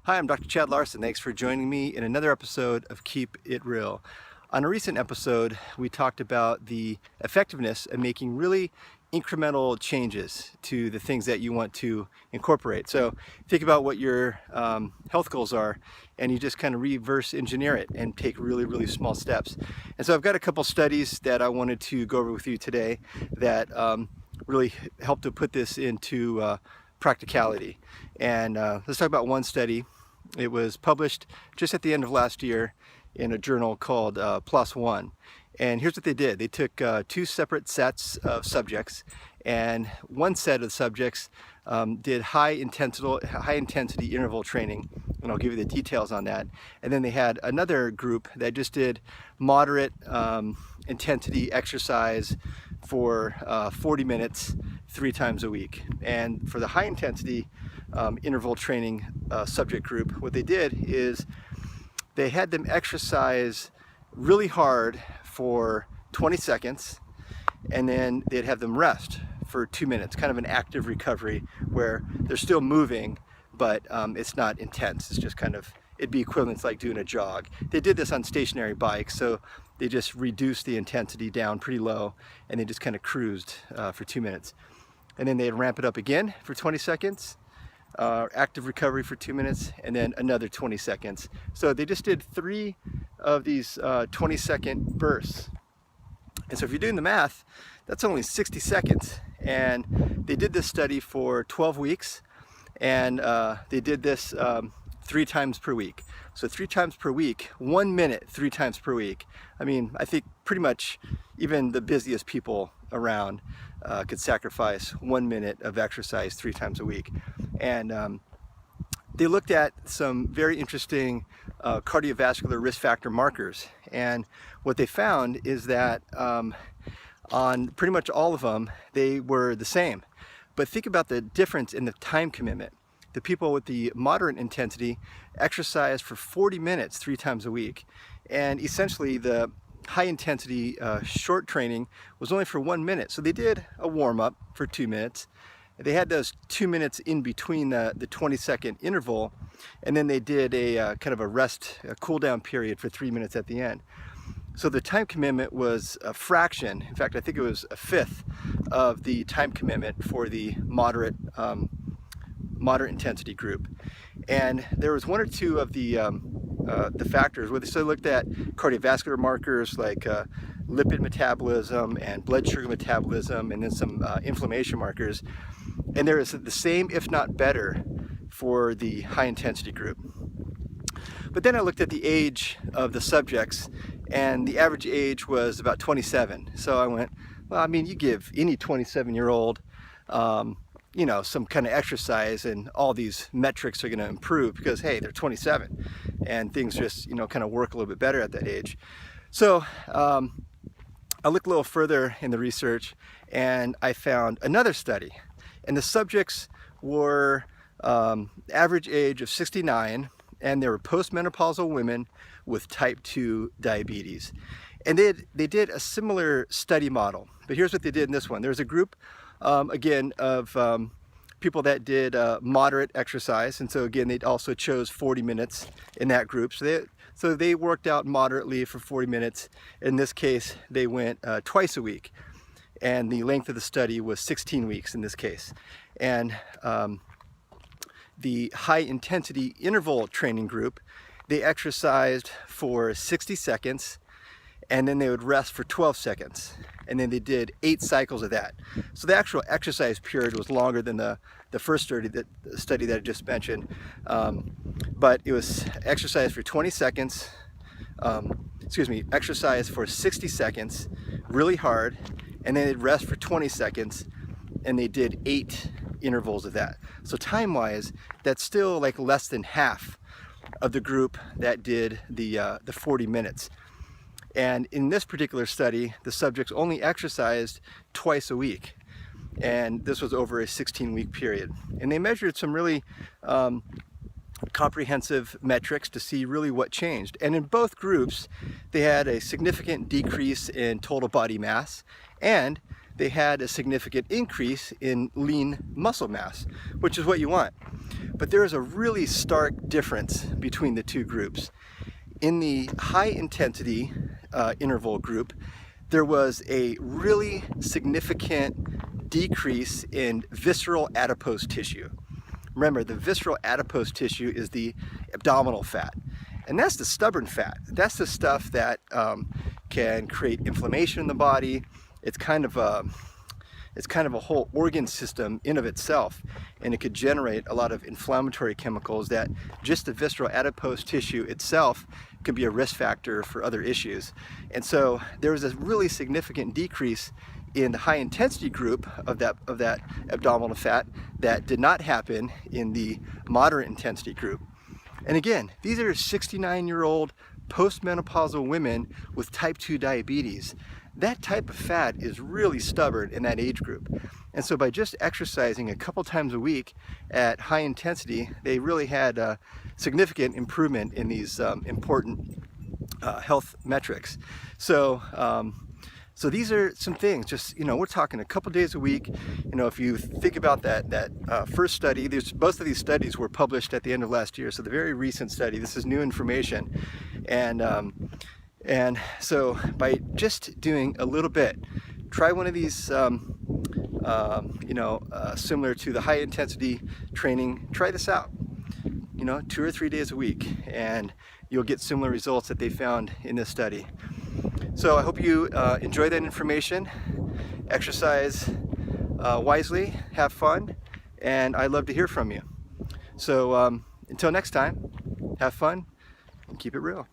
Hi, I'm Dr. Chad Larson. Thanks for joining me in another episode of Keep It Real. On a recent episode, we talked about the effectiveness of making really incremental changes to the things that you want to incorporate. So think about what your health goals are, and you just kind of reverse engineer it and take really small steps. And so I've got a couple studies that I wanted to go over with you today that really help to put this into practicality. And let's talk about one study. It was published just at the end of last year in a journal called PLOS ONE. And here's what they did. They took two separate sets of subjects, and one set of subjects did high intensity interval training, and I'll give you the details on that. And then they had another group that just did moderate intensity exercise for 40 minutes 3 times a week. And for the high intensity interval training subject group, what they did is they had them exercise really hard for 20 seconds, and then they'd have them rest for 2 minutes, kind of an active recovery where they're still moving, but it's not intense. It's just kind of, it'd be equivalent to like doing a jog. They did this on stationary bikes, so they just reduced the intensity down pretty low, and they just kind of cruised for 2 minutes. And then they'd ramp it up again for 20 seconds, active recovery for 2 minutes, and then another 20 seconds. So they just did 3 of these 20-second bursts. And so if you're doing the math, that's only 60 seconds. And they did this study for 12 weeks, and they did this 3 times per week. So 3 times per week, 1 minute, 3 times per week. I mean, I think pretty much even the busiest people around could sacrifice 1 minute of exercise 3 times a week. And they looked at some very interesting cardiovascular risk factor markers. And what they found is that on pretty much all of them, they were the same. But think about the difference in the time commitment. The people with the moderate intensity exercised for 40 minutes 3 times a week. And essentially the high intensity short training was only for 1 minute. So they did a warm-up for 2 minutes. They had those 2 minutes in between the 20-second interval, and then they did a kind of a rest, a cool down period for 3 minutes at the end. So the time commitment was a fraction. In fact, I think it was a fifth of the time commitment for the moderate intensity group. And there was 1 or 2 of the factors where they still looked at cardiovascular markers like lipid metabolism and blood sugar metabolism, and then some inflammation markers. And there is the same, if not better, for the high intensity group. But then I looked at the age of the subjects, and the average age was about 27. So I went, well, I mean, you give any 27-year-old you know, some kind of exercise, and all these metrics are going to improve because, hey, they're 27 and things just, you know, kind of work a little bit better at that age. So I looked a little further in the research, and I found another study, and the subjects were average age of 69, and they were postmenopausal women with type 2 diabetes. And they did a similar study model, but here's what they did in this one. There was a group again of people that did moderate exercise, and so again they also chose 40 minutes in that group. So they worked out moderately for 40 minutes. In this case, they went twice a week, and the length of the study was 16 weeks in this case. And the high intensity interval training group, they exercised for 60 seconds, and then they would rest for 12 seconds. And then they did 8 cycles of that. So the actual exercise period was longer than the first study that I just mentioned. But it was exercise for 20 seconds, exercise for 60 seconds, really hard, and then they'd rest for 20 seconds, and they did 8 intervals of that. So time-wise, that's still like less than half of the group that did the 40 minutes. And in this particular study, the subjects only exercised twice a week. And this was over a 16-week period. And they measured some really comprehensive metrics to see really what changed. And in both groups, they had a significant decrease in total body mass, and they had a significant increase in lean muscle mass, which is what you want. But there is a really stark difference between the two groups. In the high intensity interval group, there was a really significant decrease in visceral adipose tissue. Remember, the visceral adipose tissue is the abdominal fat. And that's the stubborn fat. That's the stuff that can create inflammation in the body. It's kind of a whole organ system in of itself, and it could generate a lot of inflammatory chemicals that just the visceral adipose tissue itself could be a risk factor for other issues. And so there was a really significant decrease in the high intensity group of that abdominal fat that did not happen in the moderate intensity group. And again, these are 69-year-old postmenopausal women with type 2 diabetes. That type of fat is really stubborn in that age group. And so by just exercising a couple times a week at high intensity, they really had a significant improvement in these important health metrics. So these are some things, just, we're talking a couple days a week. If you think about that first study, both of these studies were published at the end of last year, so the very recent study, this is new information. And so by just doing a little bit, try one of these, similar to the high intensity training, try this out, 2 or 3 days a week, and you'll get similar results that they found in this study. So I hope you enjoy that information, exercise wisely, have fun, and I'd love to hear from you. So until next time, have fun and keep it real.